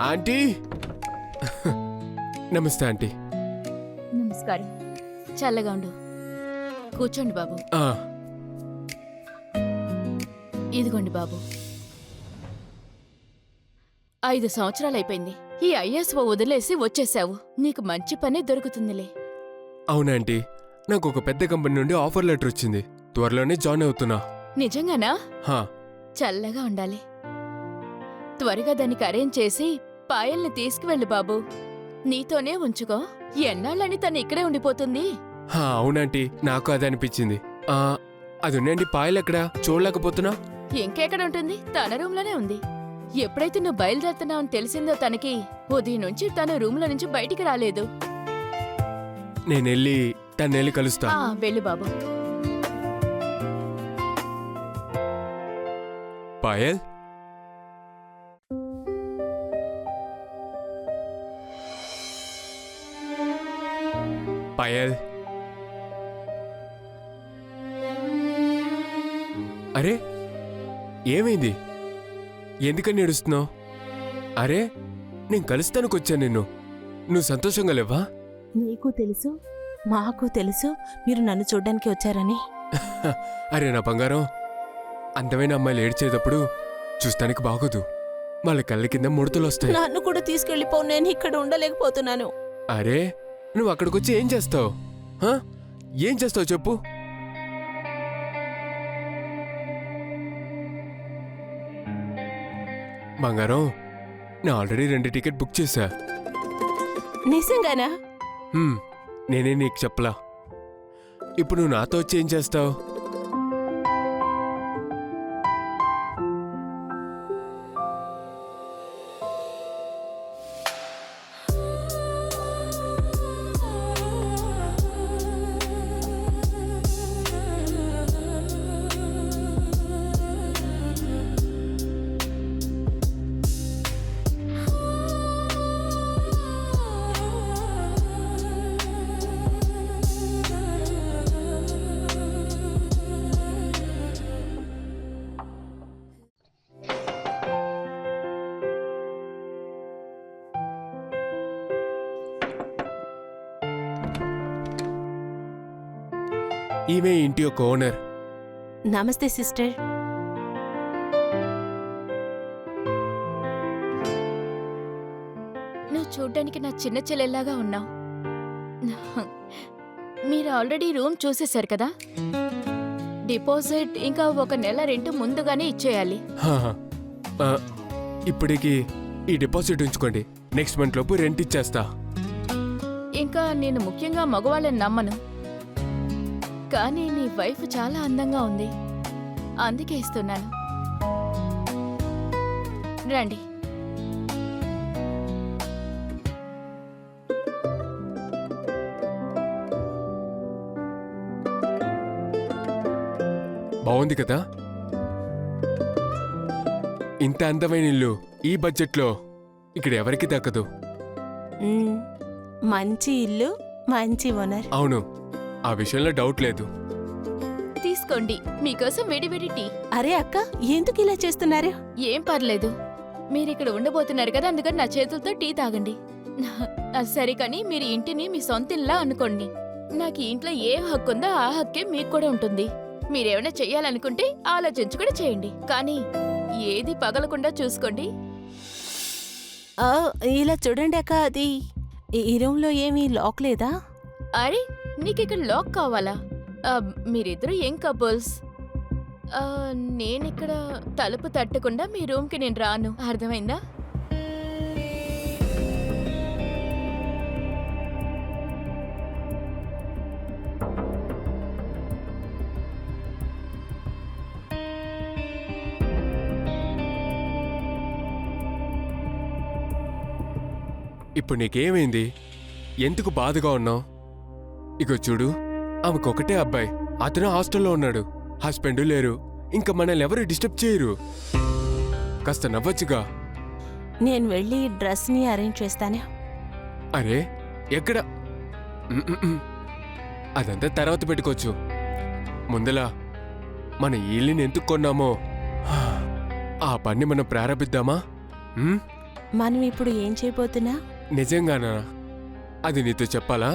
Aunty నమస్తే aunty. నమస్కారం. చల్లగా ఉండు. కూర్చోండి బాబు. ఇదిగోండి బాబు. 5 సంవత్సరాలైపోయింది. ఈ ఐఎస్ఓ వదిలేసి వచ్చేసావు. నీకు మంచి పని దొరుకుతుందిలే. అవునాంటీ, నాకు ఒక పెద్ద కంపెనీ నుండి ఆఫర్ లెటర్ వచ్చింది. త్వరలోనే జాయిన్ అవుతున్నా. నిజంగానా? హా. చల్లగా ఉండాలి. త్వరగా దానికి అరేంజ్ చేసి పాయల్ని తీసుకువెళ్ళు బాబు. నీతోనే ఉంచుకో. ఎన్నాళ్ళని తను ఇక్కడే ఉండిపోతుంది. అవునంటీ, నాకు అదే అనిపించింది. అది ఉండండి, పాయలు ఎక్కడా చూడలేకపోతున్నా. ఇంకెక్కడ ఉంటుంది? తన రూమ్లోనే ఉంది. ఎప్పుడైతే నువ్వు బయలుదేరుతున్నావు అని తెలిసిందో తనకి, ఉదయం నుంచి తన రూమ్లో నుంచి బయటికి రాలేదు. నేనెళ్ళి తన్నెళ్ళి కలుస్తా. వెళ్ళు బాబు. పాయల్, పాయల్. అరే ఏమైంది? ఎందుకని ఏడుస్తున్నావు? అరే నేను కలుస్తానుకొచ్చాను నిన్ను. నువ్వు సంతోషంగా లేవా? నీకు తెలుసు, మాకు తెలుసు మీరు నన్ను చూడ్డానికి వచ్చారని. అరే నా బంగారం, అందమైన అమ్మాయిలు ఏడ్చేటప్పుడు చూస్తానికి బాగోదు. వాళ్ళ కళ్ళ కింద ముడతలు వస్తాయి. నన్ను కూడా తీసుకెళ్లిపో, నేను ఇక్కడ ఉండలేకపోతున్నాను. అరే నువ్వు అక్కడికొచ్చి ఏం చేస్తావు? ఏం చేస్తావు చెప్పు. బంగారం, నేను ఆల్రెడీ 2 టికెట్ బుక్ చేశా. నిజంగానా? నేనే నీకు చెప్పలా. ఇప్పుడు నువ్వు నాతో వచ్చి ఏం చేస్తావు? ఈమె ఇంటి యొక్క ఓనర్. నమస్తే సిస్టర్. నువ్వు చూడ్డానికి నా చిన్న చెల్లెల్లాగా ఉన్నావు. మీరు ఆల్రెడీ రూమ్ చూసేశారు కదా. డిపాజిట్ ఇంకా 1 నెల రెంట్ ముందుగానే ఇచ్చేయాలి. ఇప్పటికి ఈ డిపాజిట్ ఉంచుకోండి. నెక్స్ట్ మంత్ లోపు రెంట్ ఇచ్చేస్తా. ఇంకా నేను ముఖ్యంగా మగవాళ్ళని నమ్మను, కానీ నీ వైఫ్ చాలా అందంగా ఉంది, అందుకే ఇస్తున్నాను. రండి. బాగుంది కదా? ఇంత అందమైన ఇల్లు ఈ బడ్జెట్లో ఇక్కడ ఎవరికి దక్కదు. మంచి ఇల్లు, మంచి ఓనర్. అవును, ఆ విషయంలో డౌట్ లేదు. తీసుకోండి, మీకోసం వేడివేడి టీ. అరే అక్క, ఎందుకు ఇలా చేస్తున్నారు? ఏం పర్లేదు, మీరిక్కడ ఉండబోతున్నారు కదా, అందుకని నా చేతులతో టీ తాగండి. సరే, కానీ మీరు ఇంటిని మీ సొంతిల్లా అనుకోండి. నాకు ఈ ఇంట్లో ఏ హక్కు ఉందో ఆ హక్కే మీకు కూడా ఉంటుంది. మీరేమైనా చెయ్యాలనుకుంటే ఆలోచించుకుని చేయండి, కానీ ఏది పగలకుండా చూసుకోండి. ఇలా చూడండి అక్క, అది ఈ రూమ్లో ఏమీ లాక్ లేదా? అరే నీకిక్కడ లాక్ కావాలా? మీరిద్దరూ ఏం కపుల్స్. నేనిక్కడ తలుపు తట్టకుండా మీ రూమ్కి నేను రాను, అర్థమైందా? ఇప్పుడు నీకేమైంది? ఎందుకు బాధగా ఉన్నావు? ఇగో చూడు, ఆమెకొకటే అబ్బాయి, అతను హాస్టల్లో ఉన్నాడు. హస్బెండ్ లేరు. ఇంకా మనల్ని ఎవరు డిస్టర్బ్ చేయరు. కాస్త నవ్వచ్చుగా. నేను వెళ్ళి డ్రెస్ని అరేంజ్ చేస్తాను. అరే ఎక్కడ? అదంతా తర్వాత పెట్టుకోవచ్చు. ముందలా మన ఇల్లుని ఎందుకు కొన్నామో ఆ పని మనం ప్రారంభిద్దామా? మనం ఇప్పుడు ఏం చేయబోతున్నా? నిజంగానా? అది నీతో చెప్పాలా?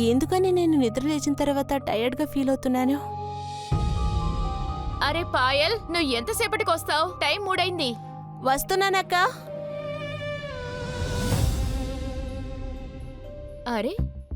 ఎందుకని నేను నిద్ర లేచిన తర్వాత టైర్డ్గా ఫీల్ అవుతున్నాను? అరే పాయల్, నువ్వు ఎంతసేపటికి వస్తావు? టైం 3 అయింది. వస్తున్నానక్క. అరే,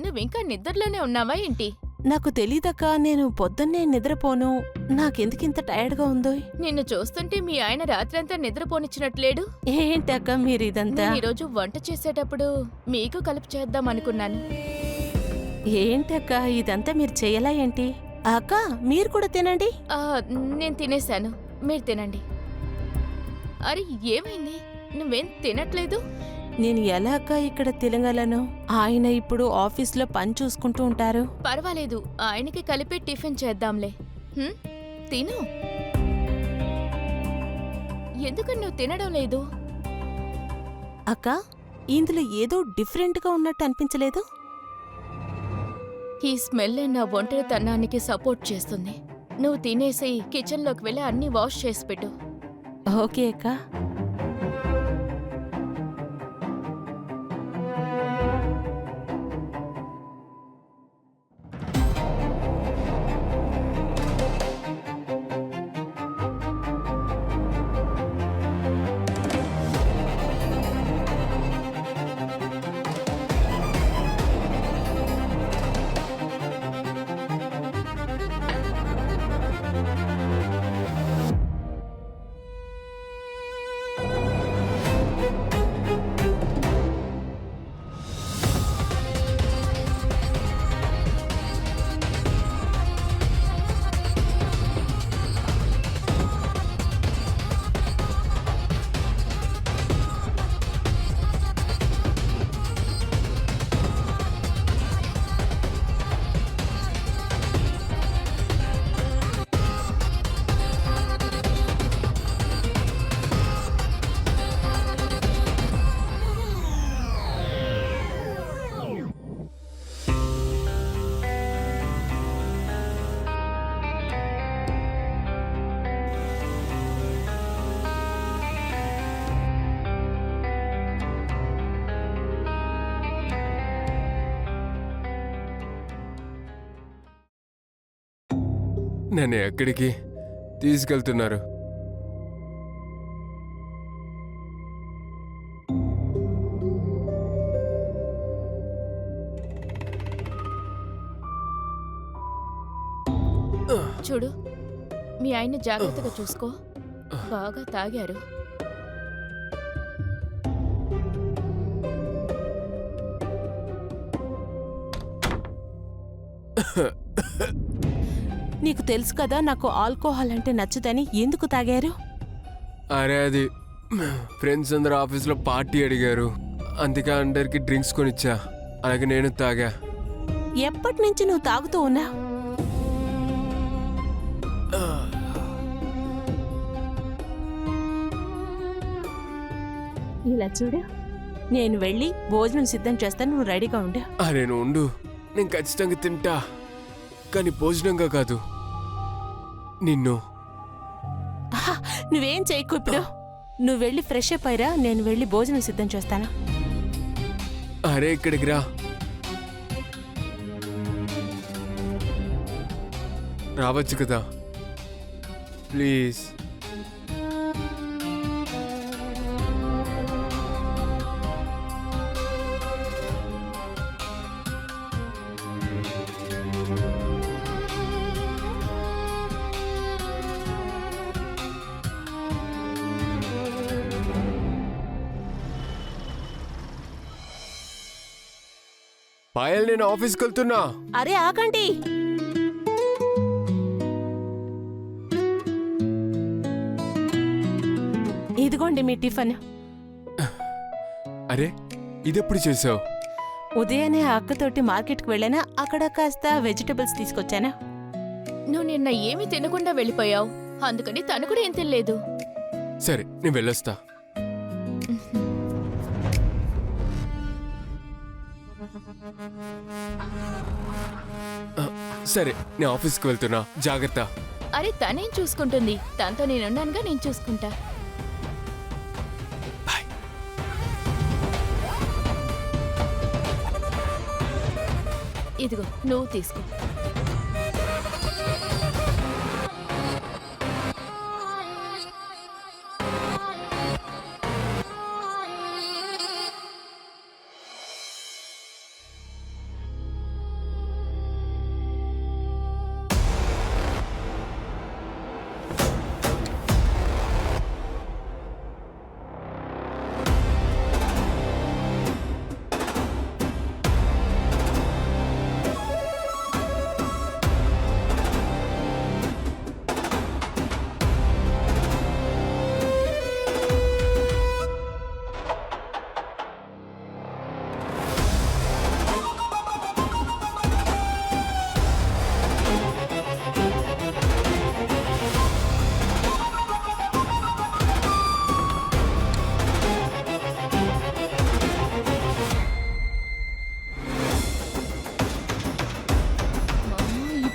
నువ్వింకా నిద్రలోనే ఉన్నావా ఏంటి? నాకు తెలీదక్క, నేను పొద్దున్నే నిద్రపోను. నాకెందుకింత టైర్డ్గా ఉందో? నిన్ను చూస్తుంటే మీ ఆయన రాత్రంతా నిద్రపోనిచ్చినట్లేడు. ఏంటక్క మీరు ఇదంతా? నేను ఈరోజు వంట చేసేటప్పుడు మీకు కలిపి చేద్దాం అనుకున్నాను. ఏంటక్క ఇదంతా మీరు చెయ్యలా ఏంటి? అక్క మీరు కూడా తినండి. నేను తినేశాను, మీరు తినండి. అరే ఏమైంది? నువ్వేం తినట్లేదు? నేను ఎలా అక్క ఇక్కడ తినగలను? ఆయన ఇప్పుడు ఆఫీస్లో పని చూసుకుంటూ ఉంటారు. పర్వాలేదు, ఆయనకి కలిపి టిఫిన్ చేద్దాంలే. తిను. ఎందుకని నువ్వు తినడం లేదు? అక్క ఇందులో ఏదో డిఫరెంట్గా ఉన్నట్టు అనిపించలేదు? ఈ స్మెల్ నా ఒంటరితనానికి సపోర్ట్ చేస్తుంది. నువ్వు తినేసి కిచెన్లోకి వెళ్ళి అన్నీ వాష్ చేసి పెట్టు. ఓకే అక్క. నన్ను ఎక్కడికి తీసుకెళ్తున్నారు? చూడు, మీ ఆయన్ని జాగ్రత్తగా చూసుకో. బాగా తాగారు. నీకు తెలుసు కదా నాకు ఆల్కహాల్ అంటే నచ్చదని. ఎందుకు తాగారు? అరే అది ఫ్రెండ్స్ అందరు ఆఫీస్లో పార్టీ అడిగారు, అందుకే అందరికి డ్రింక్స్ కొనిచ్చా. అలాగే నేను తాగా. ఎప్పటి నుంచి నువ్వు తాగుతూ ఉన్నా? ఇలా చూడు, నేను వెళ్ళి భోజనం సిద్ధం చేస్తాను, నువ్వు రెడీగా ఉండు. అరే నువ్వు ఉండు, నేను ఖచ్చితంగా తింటా, కానీ భోజనంగా కాదు, నిన్ను. ఆహా, నువ్వేం చేయకు ఇప్పుడు. నువ్వు వెళ్ళి ఫ్రెష్ అప్ అయ్యిరా, నేను వెళ్ళి భోజనం సిద్ధం చేస్తాను. అరే ఇక్కడికి రా. రావచ్చు కదా ప్లీజ్. పాయల్, నేను ఆఫీస్కి వెళ్తున్నా. అరే ఆగండి. ఇదిగోండి మీ టిఫిన్. అరే ఇదెప్పుడు చేసావు? ఉదయాన్నే అక్కతోటి మార్కెట్కి వెళ్ళానా, అక్కడ కాస్త వెజిటబుల్స్ తీసుకొచ్చానా. నువ్వు నిన్న ఏమీ తినకుండా వెళ్ళిపోయావు, అందుకని తను కూడా ఏం తినలేదు. సరే నేను వెళ్ళొస్తా. సరే నేను ఆఫీస్కి వెళ్తున్నా, జాగ్రత్త. అరే తనేం చూసుకుంటుంది, తనతో నేనున్నానుగా, నేను చూసుకుంటా. బాయ్. ఇదిగో నువ్వు తీసుకో.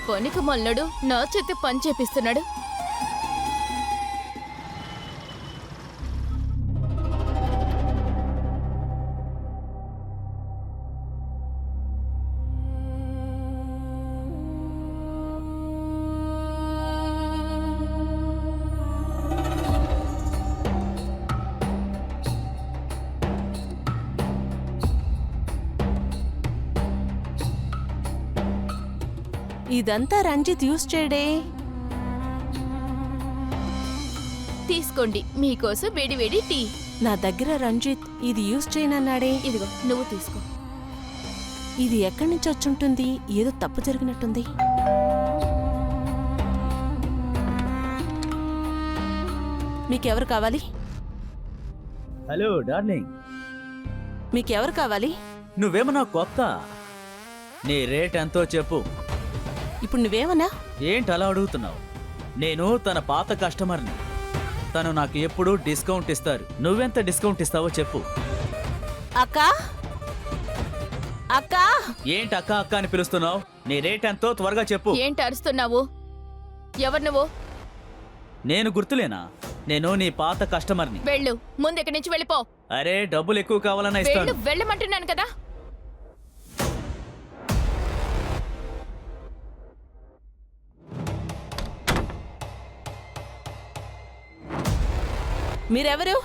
పనికి మల్లడు నా చేతి పని చేపిస్తున్నాడు. ఇదంతా రంజిత్ యూస్ చేయడే. తీసుకోండి, మీకోసం వేడి వేడి టీ. నా దగ్గర రంజిత్ ఇది యూస్ చేయనన్నాడే. ఇదిగో నువ్వు తీసుకో. ఇది ఎక్కడి నుంచి వచ్చుంటుంది? ఏదో తప్పు జరిగినట్టుంది. మీకెవరు కావాలి? హలో డార్లింగ్, మీకెవరు కావాలి? నువ్వేమన్నా కొత్త? నీ రేట్ ఎంతో చెప్పు. ఇప్పుడు నువ్వేమన్నా? ఏంటి అలా అడుగుతున్నావు? నేను తన పాత కస్టమర్ని. తను నాకు ఎప్పుడూ డిస్కౌంట్ ఇస్తారు. నువ్వెంత డిస్కౌంట్ ఇస్తావో చెప్పు. అక్కా అక్కా. ఏంటి అక్క అక్క అని పిలుస్తున్నావు? నీ రేట్ ఎంతో త్వరగా చెప్పు. ఏంటి అరుస్తున్నావు? ఎవరు నువ్వు? నేను గుర్తులేనా? నేను నీ పాత కస్టమర్ని. వెళ్ళు, ముందు ఇక్కడి నుంచి వెళ్ళిపో. అరే డబ్బులు ఎక్కువ కావాలన్నా ఇస్తాను. వెళ్ళమంటున్నాను కదా. మీరెవరు?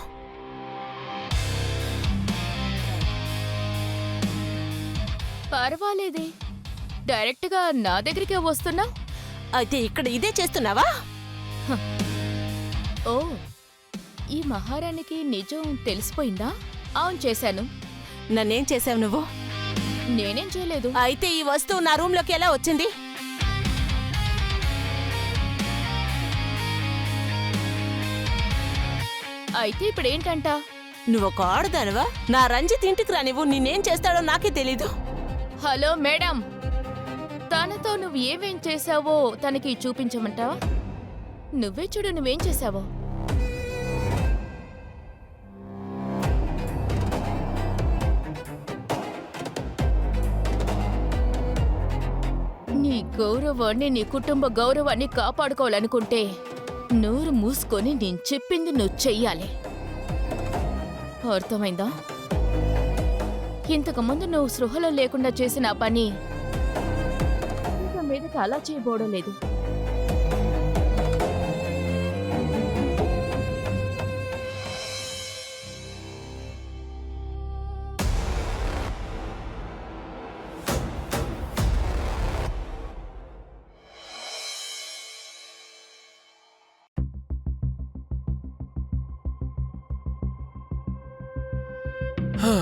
పర్వాలేదే, డైరెక్ట్ గా నా దగ్గరికి వస్తున్నా. అయితే ఇక్కడ ఇదే చేస్తున్నావా? ఓ ఈ మహారాణికి నిజం తెలిసిపోయిందా? అవును చేశాను. నన్నేం చేసావు నువ్వు? నేనేం చేయలేదు. అయితే ఈ వస్తువు నా రూమ్లోకి ఎలా వచ్చింది? అయితే ఇప్పుడేంటంట? నువ్వు ఒక ఆడదానివా? నా రంజిత్ ఇంటికి రానివ్వు, నేనేం చేస్తాడో నాకే తెలీదు. హలో మేడం, తనతో నువ్వు ఏమేం చేశావో తనకి చూపించమంటావా? నువ్వే చూడు నువ్వేం చేశావో. నీ గౌరవాన్ని, నీ కుటుంబ గౌరవాన్ని కాపాడుకోవాలనుకుంటే నోరు మూసుకొని నేను చెప్పింది నువ్వు చెయ్యాలి. అర్థమైందా? ఇంతకుముందు నువ్వు సృహలో లేకుండా చేసిన ఆ పని ఇక మీదకి అలా చేయబోవడం లేదు. హా,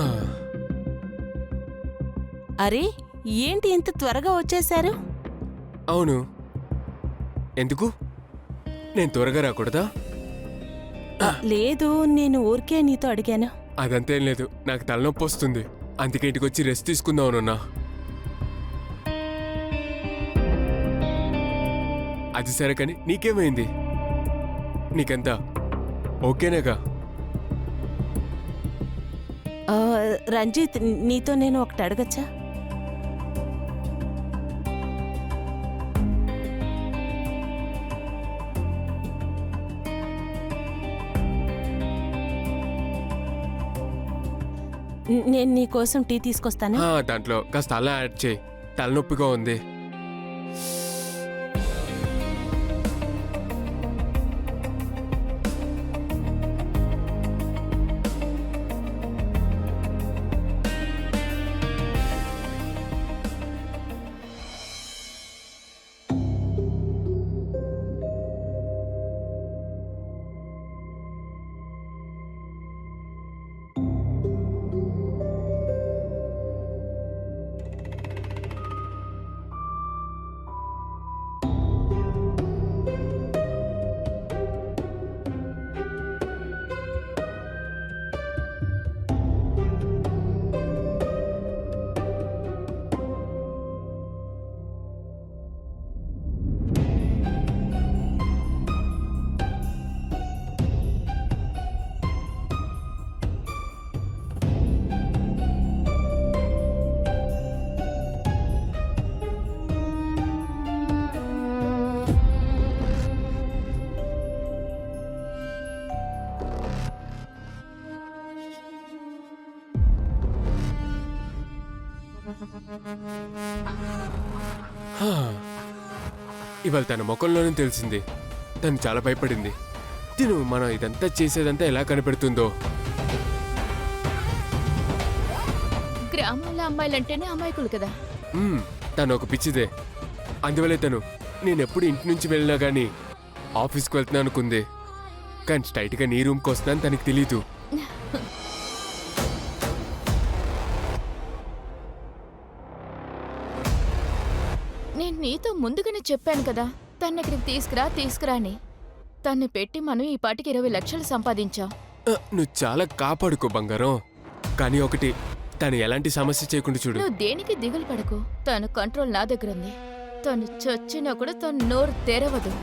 అరే, ఏంటి ఇంత త్వరగా వచ్చేశారు? అవును, ఎందుకు? నేను త్వరగా రాకూడదా? లేదు, నేను ఊరికే నీతో అడిగాను. అదంతేం లేదు, నాకు తలనొప్పి వస్తుంది, అందుకే ఇంటికి వచ్చి రెస్ట్ తీసుకుందామనున్నా. అది సరే కానీ నీకేమైంది? నీకెంతా ఓకేనేగా? ఆ, రంజిత్, నీతో నేను ఒకటి అడగచ్చా? నేను నీ కోసం టీ తీసుకొస్తాను. దాంట్లో కాస్త అలా యాడ్ చేయి, తలనొప్పిగా ఉంది. హా, ఇవాళ తన ముఖంలోనే తెలిసింది, తను చాలా భయపడింది. తిను మనం ఇదంతా చేసేదంతా ఎలా కనిపెడుతుందో. గ్రామాల అమ్మాయిలంటేనే అమాయకులు కదా. తను ఒక పిచ్చిదే, అందువల్లే తను నేనెప్పుడు ఇంటి నుంచి వెళ్ళినా కానీ ఆఫీస్కి వెళ్తున్నా అనుకుంది. కానీ స్ట్రైట్గా నీ రూమ్కి వస్తున్నాను తనకి తెలీదు. నేను నీతో ముందుగానే చెప్పాను కదా తన్ని ఇక్కడికి తీసుకురా అని. తన్ని పెట్టి మనం ఈ పాటికి 20 లక్షలు సంపాదించాం. నువ్వు చాలా కాపాడుకో బంగారం. కానీ ఒకటి, తను ఎలాంటి సమస్య చేయకుండా చూడు. నువ్వు దేనికి దిగులు పడకు, తను కంట్రోల్ నా దగ్గర ఉంది. తను చచ్చినా కూడా తను నోరు తెరవదు.